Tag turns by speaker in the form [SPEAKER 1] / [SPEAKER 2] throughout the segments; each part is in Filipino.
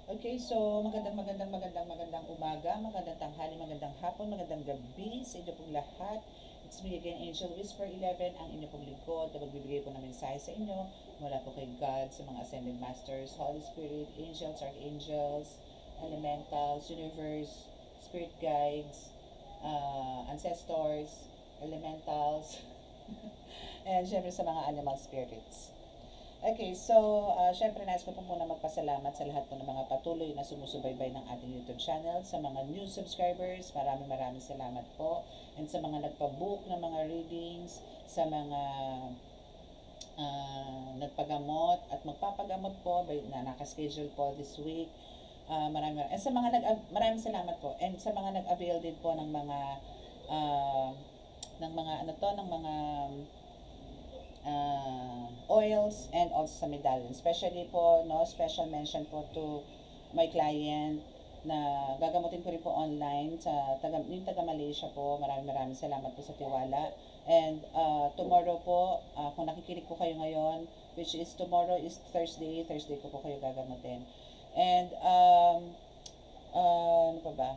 [SPEAKER 1] Okay, so magandang umaga, magandang tanghali, magandang hapon, magandang gabi sa inyo pong lahat. It's me again, Angel Whisper 11, ang inyo pong lingkod na magbibigay po ng mensahe sa inyo mula po kay God, sa mga Ascended Masters, Holy Spirit, Angels, Archangels, Elementals, Universe, Spirit Guides, Ancestors, Elementals, and syempre sa mga animal spirits. Okay, so syempre nais ko po muna magpasalamat sa lahat po ng mga patuloy na sumusubaybay ng ating YouTube channel, sa mga new subscribers, maraming salamat po. And sa mga nagpa-book ng mga readings, sa mga nagpagamot at magpapagamot po na nakaschedule po this week. And sa mga maraming salamat po. And sa mga nag-avail din po uh, ng mga oils and also sa medallion. Especially po, no, special mention po to my client na gagamutin ko rin po online sa taga Malaysia po. Maraming salamat po sa tiwala. And tomorrow po, kung nakikinig po kayo ngayon, which is tomorrow is Thursday ko po kayo gagamutin. And ano pa ba?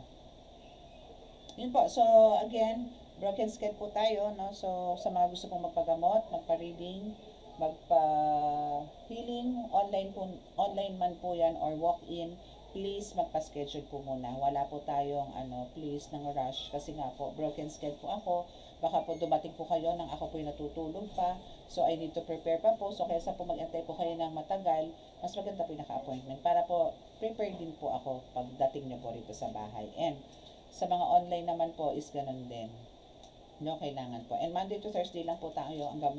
[SPEAKER 1] Yun po. So again, broken skin po tayo, no? So sa mga gusto pong magpagamot, magpa-reading, magpa-healing, online man po 'yan or walk-in, please magpa-schedule po muna. Wala po tayong please nang rush kasi nga po broken skin po ako. Baka po dumating po kayo nang ako po natutulog pa. So I need to prepare pa po. So kaysa po mag-antay po kayo ng matagal, mas maganda po yung naka-appointment para po prepare din po ako pagdating niyo po rito sa bahay. And sa mga online naman po is ganun din. No, kailangan po. And Monday to Thursday lang po tayo ang um,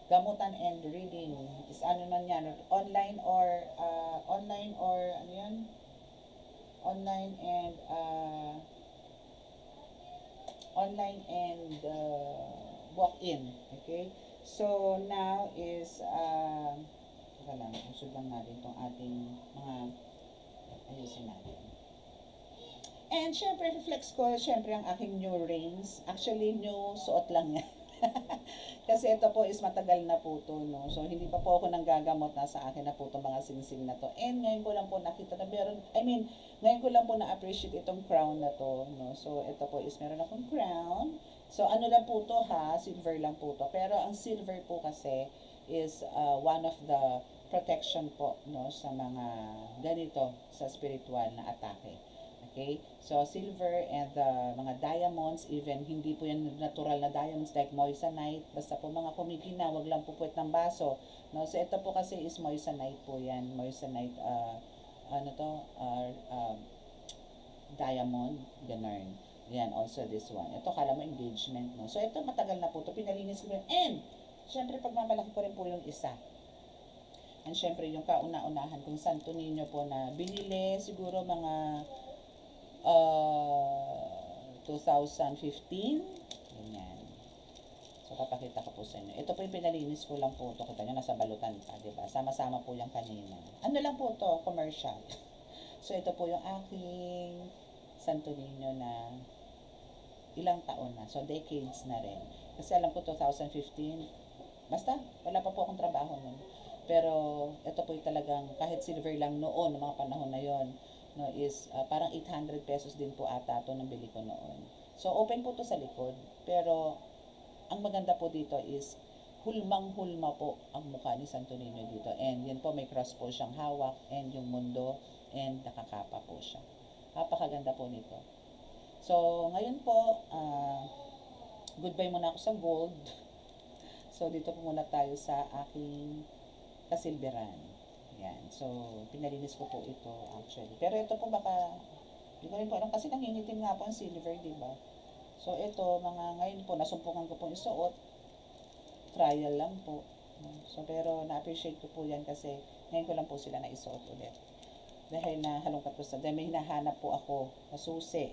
[SPEAKER 1] gamutan and reading. Is ano man yan, online or ano yan? Online and walk-in. Okay? So now is teka lang, usod lang natin itong ating mga ayusin natin. And syempre, reflex ko, syempre ang aking new rings. Actually, new suot lang yan. Kasi ito po is matagal na po to, no? So, hindi pa po ako nanggagamot na sa akin na po itong mga singsing na to. And ngayon ko lang po nakita na ngayon ko lang po na-appreciate itong crown na to, no? So, ito po is meron akong crown. So, ano lang po to ha? Silver lang po to. Pero ang silver po kasi is one of the protection po, no? Sa mga ganito, sa spiritual na atake. Okay? So, silver and mga diamonds, even hindi po yan natural na diamonds like moissanite. Basta po mga kumikina, wag lang po puwet ng baso. No? So, ito po kasi is moissanite po yan. Moissanite, diamond, ganun. Yan, also this one. Ito, kala mo engagement, no? So, ito matagal na po ito. Pinalinis ko rin. And, syempre, pagmamalaki ko rin po yung isa. And syempre, yung kauna-unahan kong Santo Niño po na binili, siguro mga 2015. Ganyan. So, papakita ko po sa inyo. Ito po yung pinalinis ko lang po ito. Kita nyo, nasa balutan pa, diba? Sama-sama po yung kanina. Ano lang po ito, commercial. So, ito po yung aking Santo Niño na ilang taon na. So, decades na rin. Kasi alam ko 2015, basta, wala pa po akong trabaho nun. Pero, ito po yung talagang, kahit silver lang noon, mga panahon na yon, no, is parang 800 pesos din po ata ito nang bili ko noon. So, open po to sa likod. Pero, ang maganda po dito is, hulmang-hulma po ang mukha ni Santo Niño dito. And yan po, may cross po siyang hawak, and yung mundo, and nakakapa po siya. Napakaganda po nito. So, ngayon po, goodbye muna ako sa gold. So, dito po muna tayo sa aking kasilberan. Yan. So, pinalinis ko po ito actually. Pero ito po baka, hindi ko rin po alam kasi nangingitim nga po ang silver, di ba? So, ito, ngayon po, nasumpungan ko po isuot. Trial lang po. So, pero na-appreciate ko po yan kasi ngayon ko lang po sila naisuot ulit. Dahil nahalungkat ko dahil may hinahanap po ako na susi,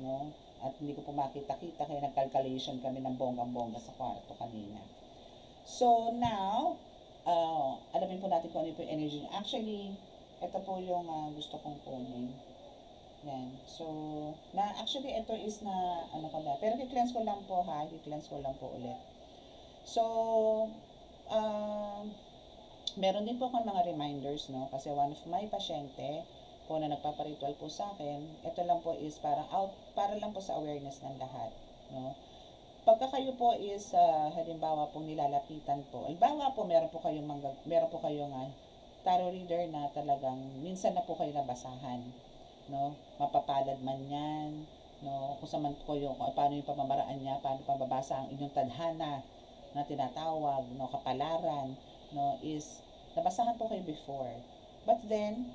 [SPEAKER 1] no? At hindi ko po makita-kita kaya nag-calculation kami ng bonggang-bongga sa kwarto kanina. So, now, alamin po natin kung ano po yung energy. Actually, ito po yung gusto kong kunin. Yan. So, actually, ito is na, pero i-cleanse ko lang po ha, i-cleanse ko lang po ulit. So, Meron din po akong mga reminders, no? Kasi one of my pasyente po na nagpaparitual po sa akin, ito lang po is para lang po sa awareness ng lahat, no? Pagka kayo po is halimbawa pong nilalapitan po. Halimbawa po meron po kayong tarot reader na talagang minsan na po kayo nabasahan, no? Mapapalad man 'yan, no? Kung sa man po kung paano yung pamamaraan niya, paano pababasa ang inyong tadhana na tinatawag, no, kapalaran, no, is nabasahan po kayo before. But then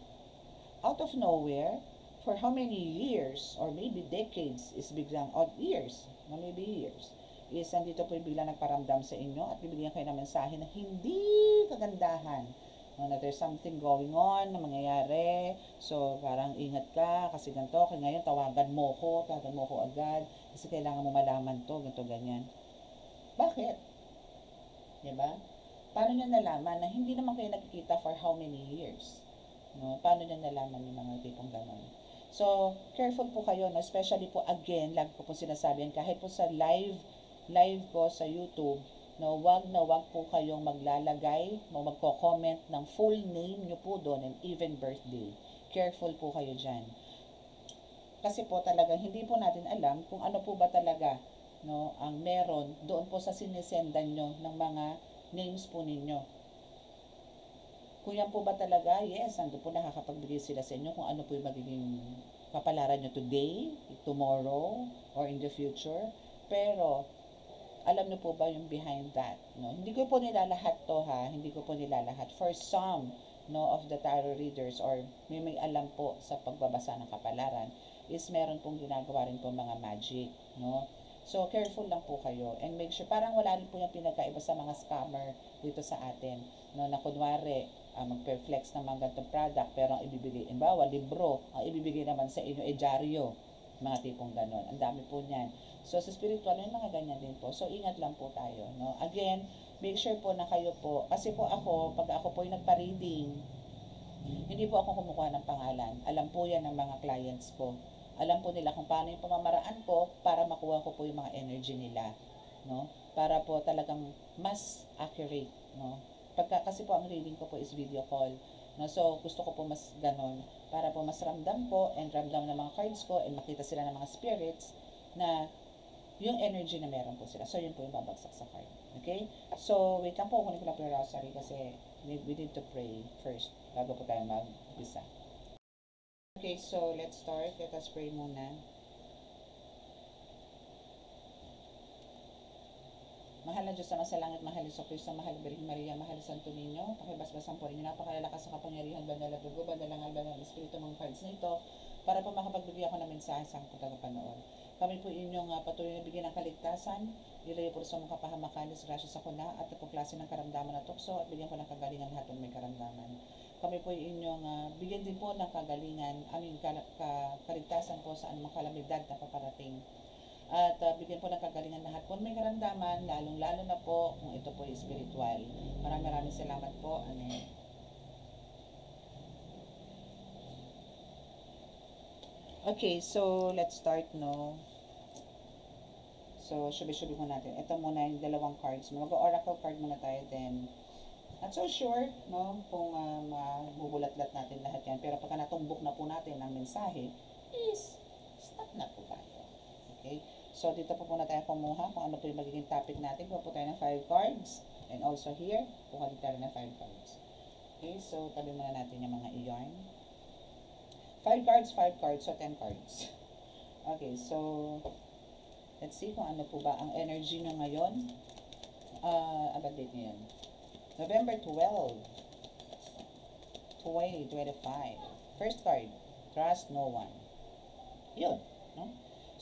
[SPEAKER 1] out of nowhere, for how many years or maybe decades is biglang years, no, maybe years is nandito po bigla nagparamdam sa inyo at bibigyan kayo ng mensahe na hindi kagandahan, no, na there's something going on na mangyayari, so parang ingat ka kasi ganito, kaya ngayon tawagan mo ko agad kasi kailangan mo malaman to, ganito ganyan. Bakit? Diba? Paano nyo nalaman na hindi naman kayo nagkikita for how many years? No? Paano nyo nalaman yung mga tipong ganon? So, careful po kayo, no? Especially po again, lagi ko po sinasabi yan, kahit po sa live ko sa YouTube, no, wag po kayong maglalagay, no, magko-comment ng full name nyo po doon and even birthday. Careful po kayo dyan. Kasi po talaga, hindi po natin alam kung ano po ba talaga, no, ang meron doon po sa sinisendan nyo ng mga names po ninyo. Kung yan po ba talaga, yes, ando po nakakapagbigay sila sa inyo kung ano po yung magiging kapalaran nyo today, tomorrow, or in the future. Pero, alam niyo po ba yung behind that, no? Hindi ko po nilalahat to, ha, hindi ko po nilalahat. For some, no, of the tarot readers or may alam po sa pagbabasa ng kapalaran is meron pong ginagawa rin po mga magic, no? So careful lang po kayo and make sure parang wala rin po yung pinagkaiba sa mga scammer dito sa atin, no, na kunwari magpe-flex ng mga ganitong product pero ang ibibigay, imbawa libro, ang ibibigay naman sa inyo ay dyaryo, mga tipong ganon. Ang dami po niyan. So, sa spiritual, may mga ganyan din po. So, ingat lang po tayo, no? Again, make sure po na kayo po, kasi po ako, pag ako po yung nagpa-reading, hindi po ako kumukuha ng pangalan. Alam po yan ng mga clients ko. Alam po nila kung paano yung pamamaraan ko para makuha ko po yung mga energy nila, no? Para po talagang mas accurate, no? Kasi po ang reading ko po is video call, no? So, gusto ko po mas ganon para po mas ramdam po and ramdam ng mga cards ko and makita sila ng mga spirits na yung energy na meron po sila. So, yun po yung babagsak sa card. Okay? So, wait lang po. Kunin ko lang po yung rosary kasi we need to pray first bago po tayo mag-isa. Okay, so let's start. Let us pray muna. Mahal na Diyos na sa langit, mahal sa Kristo, mahal Birhen Maria, mahal Santo Niño, pakibasbasan po rin yung napakalalakas sa kapangyarihan, banal at dugo, banalangal, banal Espiritu, mga cards na ito, para po makapagbigay ako ng mensahe sa aking tagapanood. Kami po inyong patuloy na bigyan ng kaligtasan, ilayo po sa mga kapahamakan, disgrasya sa kuna, at po klase ng karamdaman na tukso, at bigyan po ng kagalingan lahat ng may karamdaman. Kami po inyong bigyan din po ng kagalingan, aming kaligtasan po sa anumang kalamidad na paparating. At bigyan po ng kagalingan lahat po may karamdaman, lalong-lalo na po kung ito po ay spiritual. Maraming salamat po. Amen. Okay, so let's start, no? So, shubi-shubi mo natin. Ito muna yung dalawang cards. Mag-oracle card muna tayo, then not so sure, no, kung mabubulat-lat natin lahat yan. Pero pagka natumbok na po natin ang mensahe, is stop na po tayo. Okay? So, dito po muna tayo kumuha kung ano po yung magiging topic natin. Kuha po tayo ng 5 cards. And also here, kuha din tayo ng 5 cards. Okay, so tabi muna natin yung mga i-yarn. 5 cards, so 10 cards. Okay, so let's see kung ano po ba ang energy nyo ngayon. About date nyo yan. November 12, 2025. First card, trust no one. Yun, no?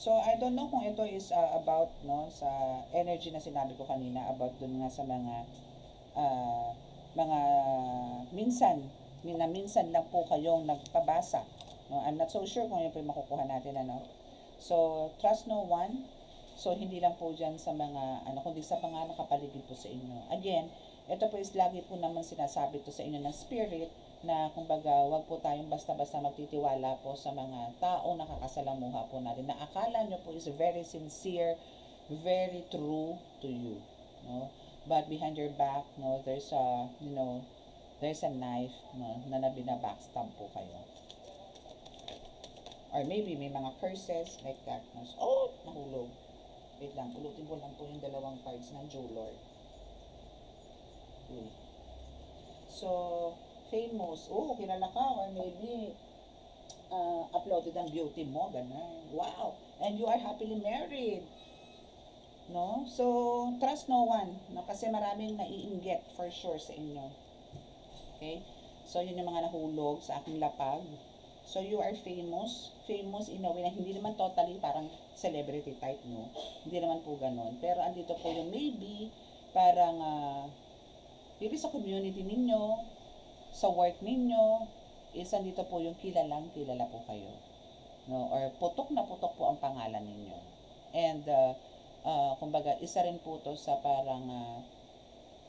[SPEAKER 1] So, I don't know kung ito is about, no, sa energy na sinabi ko kanina, about dun nga sa mga minsan lang po kayong nagpabasa. No? I'm not so sure kung yun po yung makukuha natin, ano. So, trust no one. So, hindi lang po dyan sa mga, kundi sa mga nakapaligid po sa inyo. Again, ito po is lagi po naman sinasabi to sa inyo ng spirit na kumbaga wag po tayong basta-basta magtitiwala po sa mga taong nakakasalamuha po natin na akala nyo po is very sincere, very true to you, no? But behind your back, no, there's There's a knife, no, na binabackstab po kayo. Or maybe may mga curses like that. Oh, nahulog. Wait lang, ulutin ko lang po yung dalawang cards ng Jewelor. Okay. So, famous. Oh, kilala ka. Or maybe, uploaded ang beauty mo. Ganun. Wow. And you are happily married. No? So, trust no one. No? Kasi maraming naiinggit for sure sa inyo. Okay? So, yun yung mga nahulog sa aking lapag. So, you are famous. Famous in a way na hindi naman totally parang celebrity type, no? Hindi naman po ganun. Pero andito po yung maybe, parang, maybe sa community ninyo, sa work ninyo, is andito po yung kilalang kilala po kayo. No? Or putok na putok po ang pangalan ninyo. And, kumbaga, isa rin po to sa parang,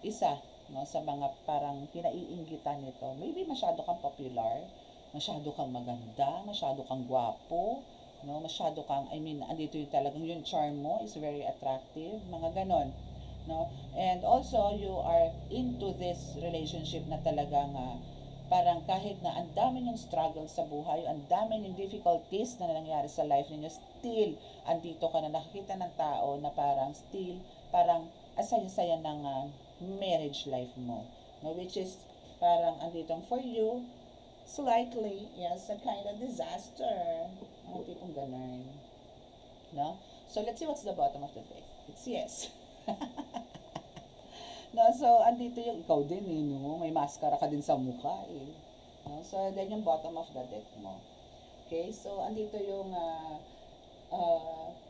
[SPEAKER 1] isa, no, sa mga parang kinaiinggitan nito. Maybe masyado kang popular, masyado kang maganda, masyado kang gwapo, no, masyado kang, andito yung talagang yung charm mo is very attractive, mga ganon, no, and also you are into this relationship na talagang parang kahit na ang dami ng struggles sa buhay, ang dami ng difficulties na nangyari sa life ninyo, still, andito ka na nakakita ng tao na parang still, parang asaya-saya ng marriage life mo, no, which is parang anditong for you, slightly, yes, a kind of disaster. Ang tipong ganun. No? So, let's see what's the bottom of the deck. It's yes. No, so, andito yung ikaw din eh, no? May maskara ka din sa mukha eh. No? So, then yung bottom of the deck mo. Okay, so, andito yung,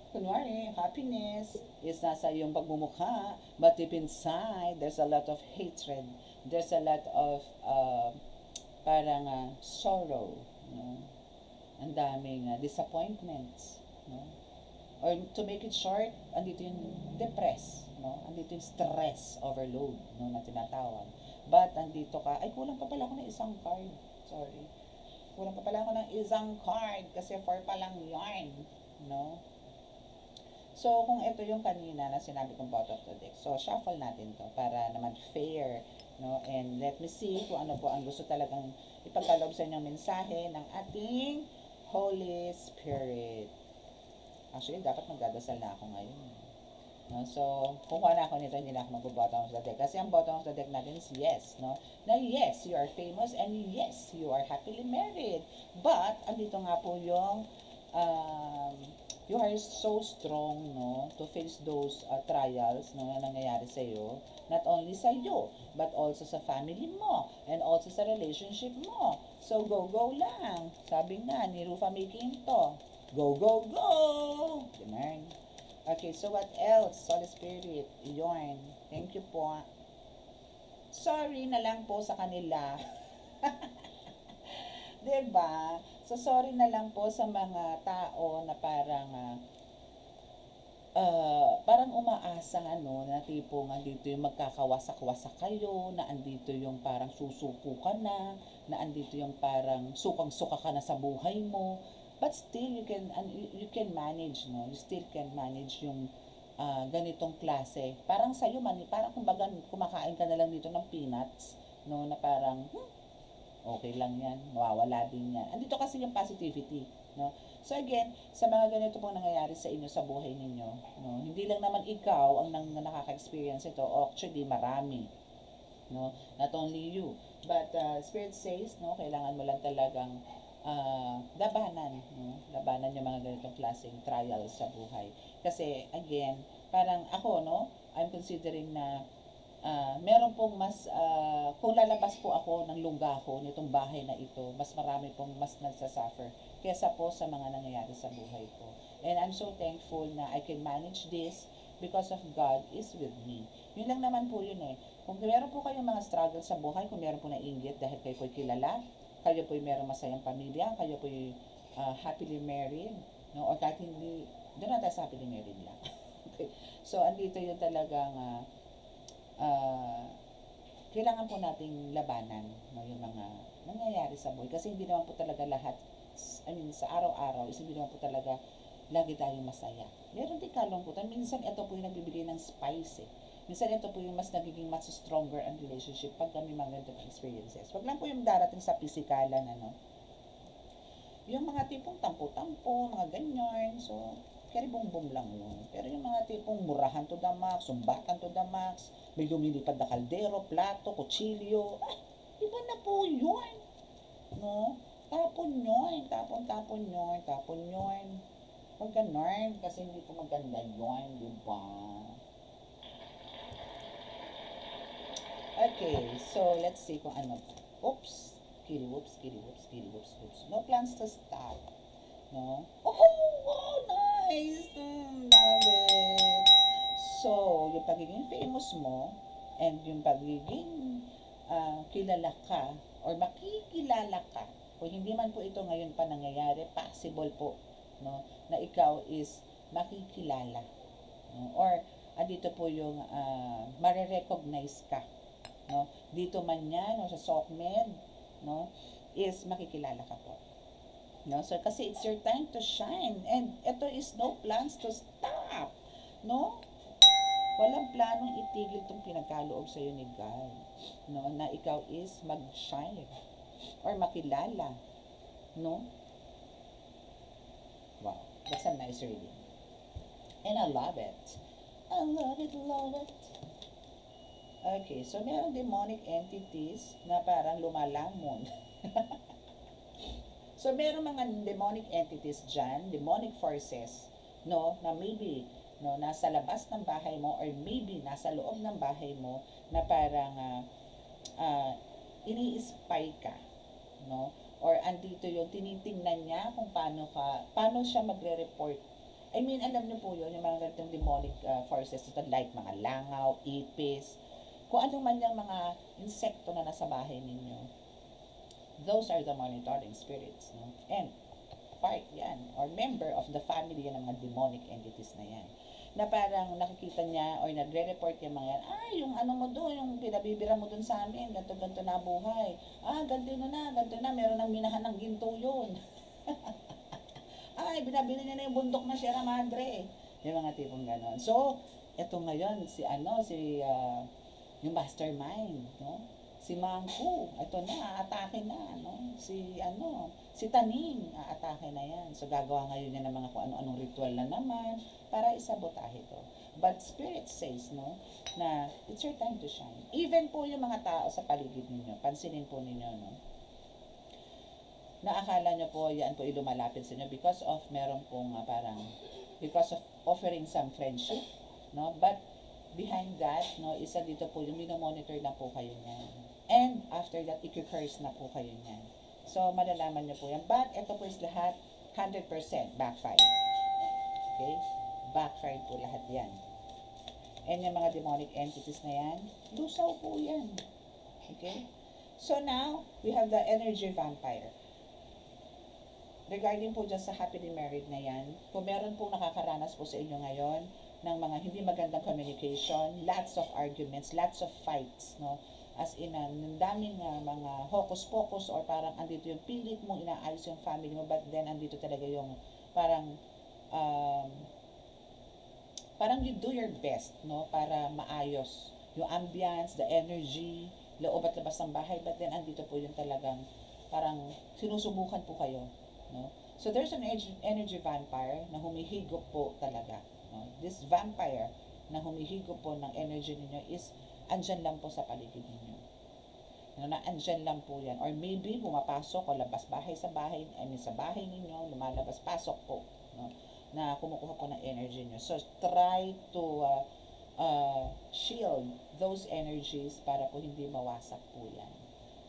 [SPEAKER 1] kunwari, happiness is nasa yung pagmumukha, but deep inside, there's a lot of hatred. There's a lot of, parang sorrow, no? Ang daming disappointments, no? Or to make it short, andito yung depress, no? Andito yung stress overload, no, na tinatawag. But andito ka, ay kulang pa pala ako ng isang card. Sorry. Kulang pa pala ako ng isang card kasi 4 pa lang yarn, no? So, kung ito yung kanina na sinabi kong bottom of the deck, so shuffle natin to para naman fair, no? And let me see kung ano po ang gusto talagang ipagkaloob sa inyong mensahe ng ating Holy Spirit. Actually, dapat magdadasal na ako ngayon. No? So, kukuha na ako nito, hindi na ako mag-bottom of the deck. Kasi ang bottom of the deck natin is yes, no? Na yes, you are famous and yes, you are happily married. But, andito nga po yung you are so strong, no, to face those trials, no, na nangyayari sa iyo, not only sa iyo, but also sa family mo, and also sa relationship mo. So, go, go lang. Sabi nga ni Rufa Mikinto, go, go, go! Ganun. Okay, so what else? Holy Spirit, yun. Thank you po. Sorry na lang po sa kanila. Diba? So, sorry na lang po sa mga tao na parang umaasa, ano, na tipong andito yung magkakawasak-wasak kayo, na andito yung parang susuko ka na andito yung parang sukang-suka ka na sa buhay mo. But still, you can manage, no? You still can manage yung ganitong klase. Parang sa'yo, parang kumbaga kumakain ka na lang dito ng peanuts, no? Na parang, okay lang yan, mawawala din yan. Andito kasi yung positivity, no? So again, sa mga ganito pong nangyayari sa inyo sa buhay ninyo, no? Hindi lang naman ikaw ang nakaka-experience ito, actually marami, no? Not only you, but Spirit says, no, kailangan mo lang talagang labanan, no? Labanan yung mga ganitong klaseng trials sa buhay. Kasi again, parang ako, no, I'm considering na meron pong mas, kung lalabas po ako ng lungga ko nitong bahay na ito, mas marami pong mas nagsasuffer kesa po sa mga nangyayari sa buhay ko. And I'm so thankful na I can manage this because of God is with me. Yun lang naman po yun eh. Kung meron po kayong mga struggles sa buhay, kung meron po naiinggit dahil kayo po'y kilala, kayo po'y meron masayang pamilya, kayo po'y happily married, no? O kahit hindi, doon na tayo sa happily married lang. Okay. So, andito yung talagang kailangan po nating labanan, no, yung mga nangyayari sa buhay. Kasi hindi naman po talaga lahat, sa araw-araw, hindi naman po talaga lagi tayong masaya. Meron din kalungkutan. Minsan, ito po yung nagbibigay ng spice eh. Minsan ito po yung mas nagiging mas stronger ang relationship pag kami mga ganitong experiences. Wag lang po yung darating sa pisikalan, ano. Yung mga tipong tampo-tampo, mga ganyan, so, karibong-bong lang yun. Pero yung mga tipong murahan to the max, sumbatan to the max, may lumilipad na kaldero, plato, kutsilyo, iba na po yun. No? Tapon yun, tapon yun, tapon yun. Huwag ganon, kasi hindi po maganda yun, di ba? Okay, so let's see kung ano. Oops, kitty whoops, kitty whoops, kitty whoops, whoops. No plans to stop. No? Oh, nice! Love it! So, yung pagiging famous mo, and yung pagiging kilala ka, or makikilala ka, kung hindi man po ito ngayon pa nangyayari, possible po, no, na ikaw is makikilala. No? Or, andito po yung marirecognize ka. No? Dito man yan, o sa SOCMED, no, is makikilala ka po. No? So, kasi it's your time to shine. And ito is no plans to stop. No? Walang planong itigil itong pinagkaloob sa iyo ni God. No? Na ikaw is mag-shine. Or makilala. No? Wow. That's a nice reading. And I love it. I love it, love it. Okay, so meron demonic entities na parang lumalamon. So meron mga demonic entities dyan, demonic forces, no, na maybe, no, nasa labas ng bahay mo or maybe nasa loob ng bahay mo na parang ini-spy ka, no? Or andito yung tinitingnan niya kung paano siya magre-report. I mean, alam niyo po yun, yung mga ganitong demonic forces, ito like mga langaw, ipis, kung ano man yung mga insekto na nasa bahay ninyo, those are the monitoring spirits, no? And part yan, or member of the family yan ng mga demonic entities na yan. Na parang nakikita niya or nagre-report yung mga yan, yung ano mo doon, yung pinabibira mo doon sa amin, ganto-ganto na buhay. Ganto na, meron nang minahan ng ginto yun. Binabili niya na yung bundok na Sierra Madre. Yung mga tipong ganon. So, eto ngayon, yung mastermind, no? Si Mangku, ito na, atake na, no? Si Taning, atake na yan. So, gagawa ngayon niya ng mga kung ano-anong ritual na naman para isabotahe ito. But Spirit says, no, na it's your time to shine. Even po yung mga tao sa paligid ninyo, pansinin po ninyo, no? Naakala nyo po, yan po lumalapit sa inyo because of because of offering some friendship, no? But behind that, no, isa dito po yung minomonitor na po kayo niyan. And after that, i-curse na po kayo niyan. So, malalaman nyo po yan. But, ito po is lahat 100% backfire. Okay? Backfire po lahat yan. And yung mga demonic entities na yan, lusaw po yan. Okay? So, now, we have the energy vampire. Regarding po dyan sa happily married na yan, kung meron po nakakaranas po sa inyo ngayon, ng mga hindi magandang communication, lots of arguments, lots of fights, no? As in, daming mga hocus-pocus or parang andito yung pilit mong inaayos yung family mo, but then andito talaga yung parang you do your best, no? Para maayos yung ambience, the energy, loob at labas ng bahay, but then andito po yung talagang parang sinusubukan po kayo, no? So there's an energy vampire na humihigop po talaga. No? This vampire na humihigop po ng energy ninyo is andyan lang po sa paligid ninyo. No, na andyan lang po yan. Or maybe pumapasok o labas bahay sa bahay, sa bahay ninyo, lumalabas pasok po. No? Na kumukuha po ng energy nyo. So try to shield those energies para po hindi mawasak po yan.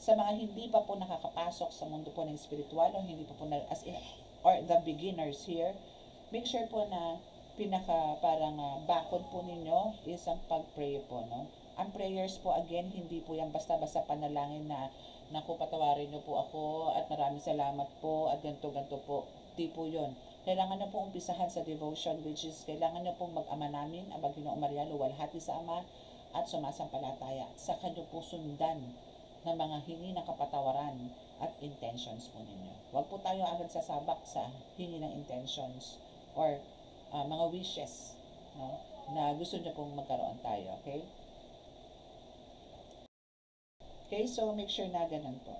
[SPEAKER 1] Sa mga hindi pa po nakakapasok sa mundo po ng spiritual o hindi pa po or the beginners here, make sure po na bakod po ninyo is ang pag-pray po, no? Ang prayers po, again, hindi po yan basta-basta panalangin na naku, patawarin niyo po ako at maraming salamat po at ganto-ganto po. Di po yun. Kailangan nyo po umpisahan sa devotion, which is kailangan nyo pong mag-ama namin, abang Ginoong Maria, luwalhati sa Ama at sumasampalataya. Sa kanyo po sundan ng mga hingi ng kapatawaran at intentions po ninyo. Huwag po tayo agad sasabak sa hingi ng intentions or mga wishes, no? na gusto niyo pong magkaroon tayo, okay? Okay, so make sure na ganun po.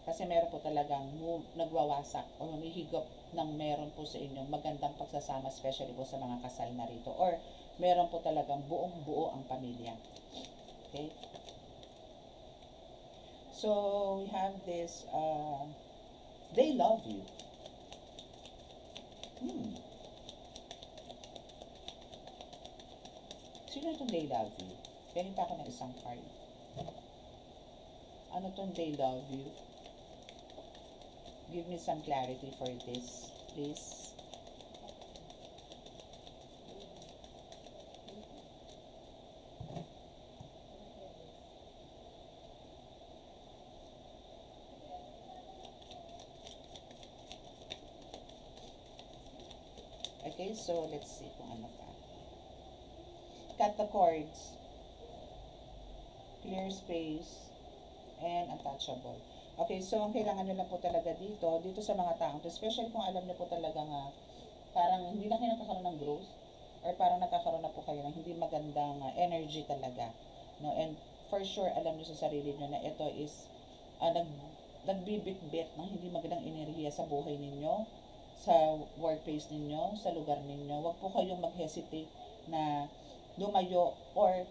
[SPEAKER 1] Kasi meron po talagang nagwawasak o humihigop ng meron po sa inyo magandang pagsasama, especially po sa mga kasal na rito. Or meron po talagang buong buo ang pamilya. Okay? So, we have this, they love you. Sino itong they love you? Pwede pa ako ng isang card. Ano itong they love you? Give me some clarity for this, please. Okay, so let's see kung ano pa. Cut the cords. Clear space. And untouchable. Okay, so ang kailangan nyo lang po talaga dito sa mga taong, especially kung alam nyo po talaga nga, parang hindi na kayo nagkakaroon ng growth, or parang nagkakaroon na po kayo ng hindi magandang energy talaga. No? And for sure, alam nyo sa sarili nyo na ito is, nagbibit-bit ng hindi magandang enerhiya sa buhay ninyo, sa workplace ninyo, sa lugar ninyo. Huwag po kayong mag-hesitate na lumayo or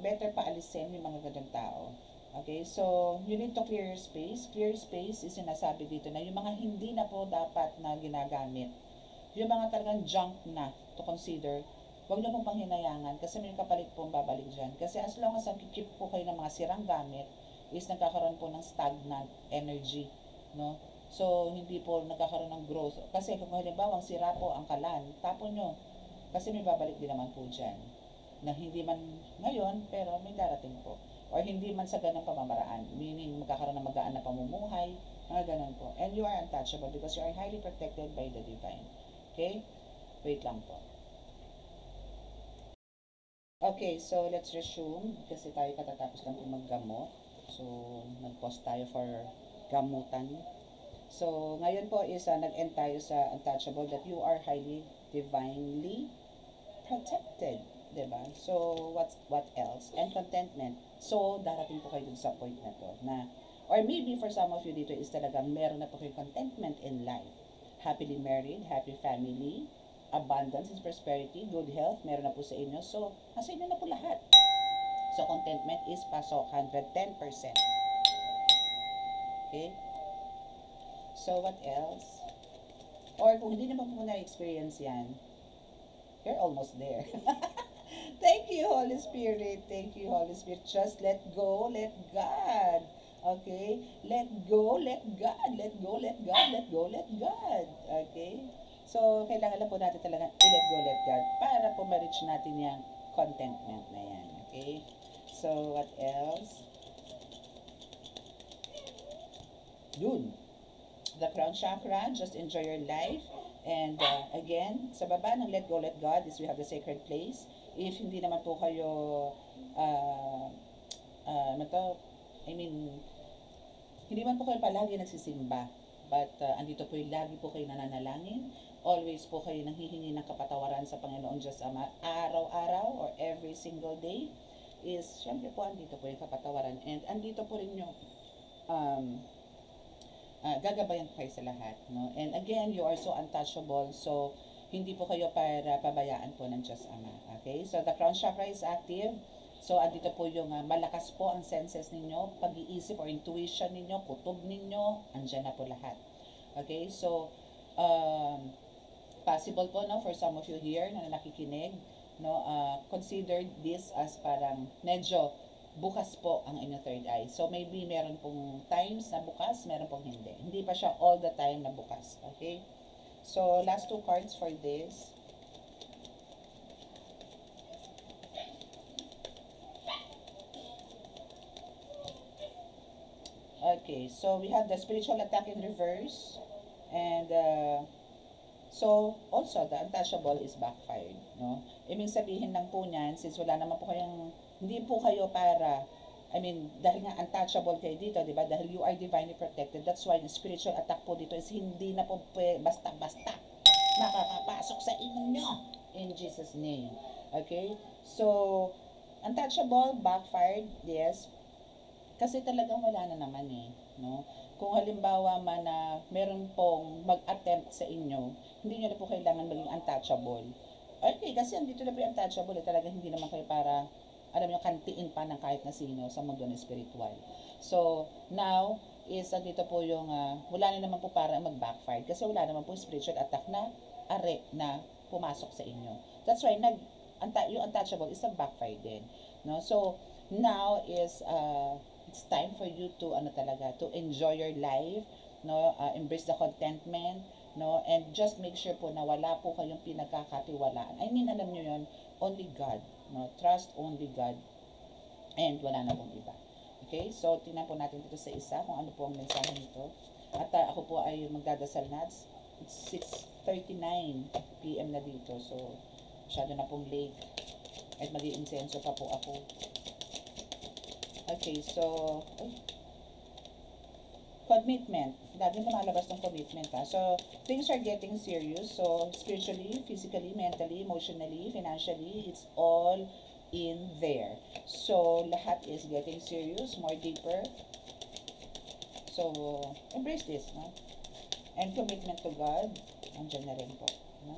[SPEAKER 1] better paalisin yung mga ganang tao. Okay, so you need to clear your space. Clear space is sinasabi dito na yung mga hindi na po dapat na ginagamit. Yung mga talagang junk na to consider, huwag nyo pong panghinayangan kasi may kapalit pong babalik dyan. Kasi as long as nakikip po kayo ng mga sirang gamit, is nagkakaroon po ng stagnant energy. No? So, hindi po nagkakaroon ng growth. Kasi kung halimbawa, sira po ang kalan, tapon nyo. Kasi may babalik din naman po dyan. Na hindi man ngayon, pero may darating po. Or hindi man sa ganang pamamaraan. Meaning, magkakaroon ng magaan na pamumuhay, mga ganun po. And you are untouchable because you are highly protected by the divine. Okay? Wait lang po. Okay, so let's resume. Kasi tayo katatapos lang po maggamot. So, nag-pause tayo for gamutan. So, ngayon po is nag-end tayo sa untouchable that you are highly divinely protected. Diba? So, what else? And contentment. So, darating po kayo dun sa point na to na, or maybe for some of you dito is talagang meron na po kayo contentment in life. Happily married, happy family, abundance and prosperity, good health, meron na po sa inyo. So, nasa inyo na po lahat. So, contentment is pasok 110%. Okay? So, what else? Or kung hindi naman po na-experience yan, you're almost there. Thank you, Holy Spirit. Thank you, Holy Spirit. Just let go, let God. Okay? Let go, let God. Let go, let God. Let go, let God. Okay? So, kailangan lang po natin talaga i-let go, let God para po ma-reach natin yung contentment na yan. Okay? So, what else? Yun. The crown chakra, just enjoy your life. And again, sa baba ng let go, let God is we have the sacred place. If hindi naman po kayo, hindi man po kayo palagi nagsisimba, but andito po yung lagi po kayo nananalangin, always po kayo nanghihingi ng kapatawaran sa Panginoon Diyos Ama, araw-araw or every single day, is syempre po andito po yung kapatawaran. And andito po rin yung, gagabayan kayo sa lahat. No? And again, you are so untouchable, so hindi po kayo para pabayaan po ng Diyos Ama. Okay? So, the crown chakra is active. So, andito po yung malakas po ang senses ninyo, pag-iisip or intuition ninyo, kutob ninyo, andyan na po lahat. Okay? So, possible po, no, for some of you here na nakikinig, no, consider this as parang medyo bukas po ang inyong third eye. So, maybe meron pong times na bukas, meron pong hindi. Hindi pa siya all the time na bukas. Okay? So, last two cards for this. Okay, so we have the spiritual attack in reverse. And, so, also, the untouchable is backfired. No? Ibig sabihin lang po niyan, since wala naman po kayong, hindi po kayo para, dahil nga untouchable kayo dito, di ba? Dahil you are divinely protected. That's why the spiritual attack po dito is hindi na po basta-basta makakapasok sa inyo. In Jesus' name. Okay? So, untouchable, backfired, yes. Kasi talagang wala na naman eh. No? Kung halimbawa man na meron pong mag-attempt sa inyo, hindi nyo na po kailangan maging untouchable. Okay, kasi andito na po yung untouchable eh. Talagang hindi naman kayo para, alam nyo, kantiin pa ng kahit na sino sa mundo ng spiritual. So, now, is andito po yung, wala na naman po para mag-backfire. Kasi wala naman po spiritual attack na are na pumasok sa inyo. That's why, yung untouchable is nag-backfire din. No? So, now is, it's time for you to talaga to enjoy your life, no, embrace the contentment, no, and just make sure po na wala po kayong pinagkakatiwalaan. I mean, alam niyo yon, only God, no, trust only God, and wala na pong iba. Okay, so tingnan po natin dito sa isa kung ano po ang mensahe nito. At ako po ay magdadasal na. It's 6:39 PM na dito, so masyado na pong late at mag-i-insenso pa po ako. Okay, so, commitment. Laging lumalabas ng commitment, ha. So, things are getting serious. So, spiritually, physically, mentally, emotionally, financially, it's all in there. So, lahat is getting serious, more deeper. So, embrace this, no? And commitment to God, andyan na rin po, no?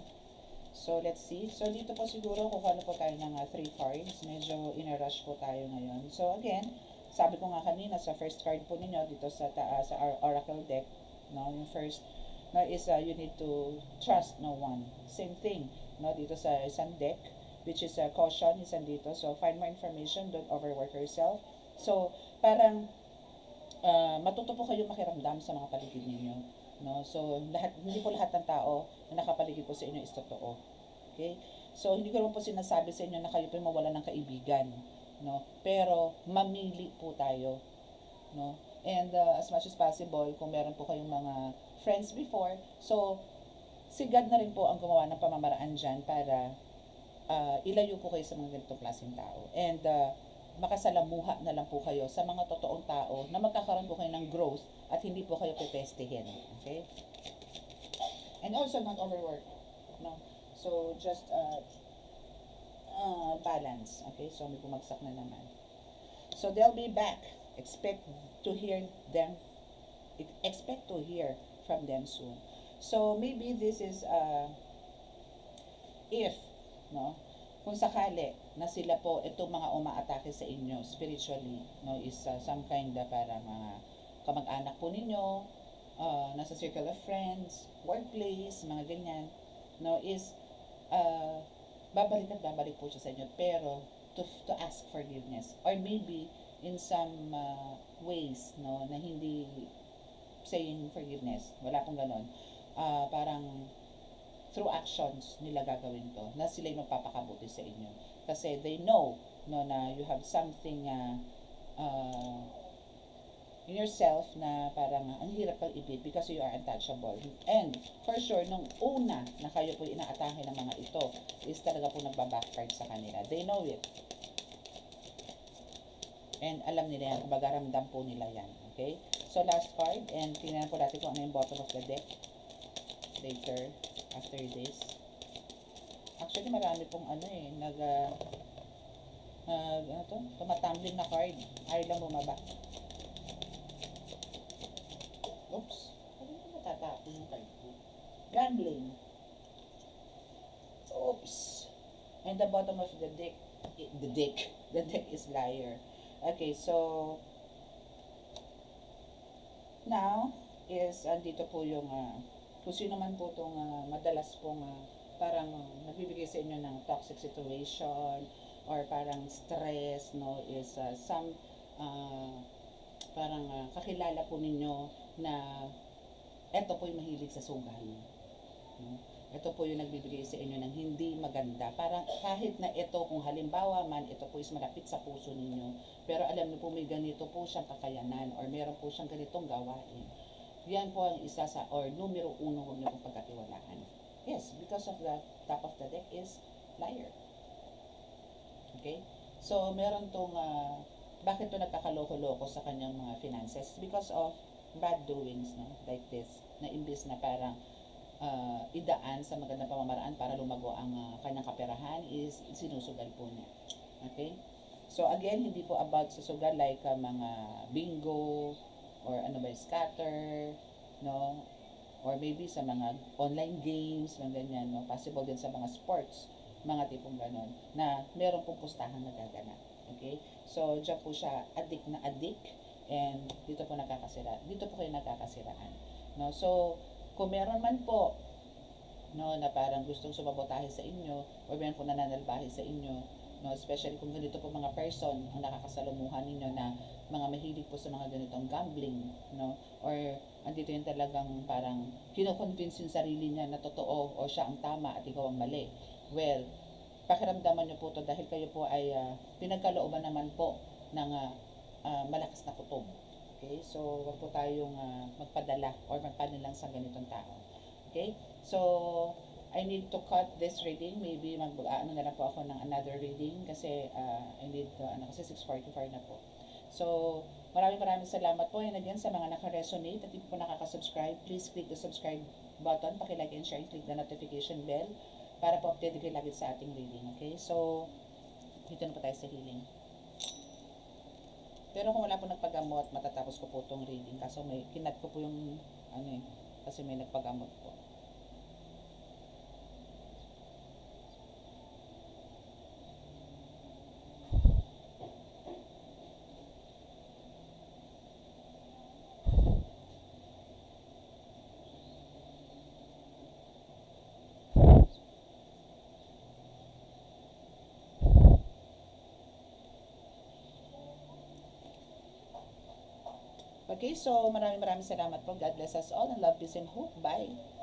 [SPEAKER 1] So, let's see. So, dito po siguro kukuha po tayo ng 3 cards. Medyo in-rush po tayo ngayon. So, again, sabi ko nga kanina sa first card po ninyo dito sa taas, sa Oracle deck, no, yung first, no, is you need to trust no one. Same thing, no, dito sa isang deck, which is caution, isang dito. So, find more information, don't overwork yourself. So, parang, matuto po kayo makiramdam sa mga paligid ninyo. No? So, hindi po lahat ng tao na nakapaligid po sa inyo is totoo. Okay? So, hindi ko naman po sinasabi sa inyo na kayo po mawala ng kaibigan. No? Pero, mamili po tayo. No? And as much as possible, kung meron po kayong mga friends before, so, si God na rin po ang gumawa ng pamamaraan dyan para ilayo po kayo sa mga ganitong klaseng tao. And makasalamuha na lang po kayo sa mga totoong tao na magkakaroon po kayo ng growth at hindi po kayo pepestehin. Okay? And also, not overwork. No? So, just balance. Okay? So, may bumagsak na naman. So, they'll be back. Expect to hear them. Expect to hear from them soon. So, maybe this is, if, no, kung sakali na sila po, itong mga umaatake sa inyo spiritually, no, is some kind of para mga kamag-anak po ninyo, nasa circle of friends, workplace, mga ganyan, no, is babalik at babalik po siya sa inyo, pero to ask forgiveness, or maybe in some ways, no, na hindi saying forgiveness, wala pong ganon, parang through actions nila gagawin to, na sila yung magpapakabuti sa inyo, kasi they know, no, na you have something in yourself na parang ang hirap pang i-beat because you are untouchable. And for sure, nung una na kayo po inaatake ng mga ito, is talaga po nagbabackfire sa kanila. They know it. And alam nila yan, kumbaga ramdam po nila yan. Okay? So last card, and tingnan po natin kung ano yung bottom of the deck later, after this. Actually, marami pong tumatumbling na card. Ayaw lang bumaba. Oops. Ano ko natatapon yung card ko? Gambling. Oops. And the bottom of the deck, the deck is liar. Okay, so now is andito po yung kung sino man po itong madalas pong parang nagbibigay sa inyo ng toxic situation or parang stress, no, is some parang kakilala po ninyo na eto po yung mahilig sa sugal. No? Ito po yung nagbibigay sa inyo ng hindi maganda. Parang kahit na ito, kung halimbawa man, ito po is malapit sa puso ninyo, pero alam niyo po may ganito po siyang kakayanan or meron po siyang ganitong gawain. Yan po ang isa sa, or numero 1, huwag niyo pong pagkatiwalaan. Yes, because of the top of the deck is liar. Okay? So, meron tong, bakit to nagkakaloko-loko sa kanyang mga finances? Because of bad doings, no? Like this, na imbis na parang idaan sa magandang pamamaraan para lumago ang kanyang kaperahan is sinusugal po niya. Okay? So again, hindi po about sa sugal like mga bingo or ano ba, scatter, no? Or maybe sa mga online games, mga ganyan, no? Possible din sa mga sports, mga tipong ganon, na meron pong pustahan na gaganap. Okay? So, dyan po siya addict na addict, and dito po dito po kayo nagkakasiraan. No? So, kung meron man po, no, na parang gustong sumabotahe sa inyo, or meron po nananalbahe sa inyo, no, especially kung ganito po mga person ang nakakasalumuhan ninyo na mga mahilig po sa mga ganitong gambling, no, or andito yung talagang parang kino-convince yung sarili niya na totoo o siya ang tama at ikaw ang mali. Well, pakiramdaman niyo po to dahil kayo po ay pinagkalooban naman po ng malakas na kutob. Okay? So, wag po tayong magpadala or magpanilang sa ganitong tao. Okay? So, I need to cut this reading. Maybe ano na lang po ako ng another reading kasi I need kasi 6:45 na po. So, maraming salamat po. And again, sa mga naka-resonate at hindi po nakaka-subscribe, please click the subscribe button, paki-like and share, and click the notification bell para po update kayo lagi sa ating reading. Okay? So, dito na po tayo sa healing. Pero kung wala po nagpagamot, matatapos ko po itong reading. Kaso may kinat ko po yung kasi may nagpagamot po. Okay, so maraming salamat po. God bless us all and love, peace, and hope. Bye!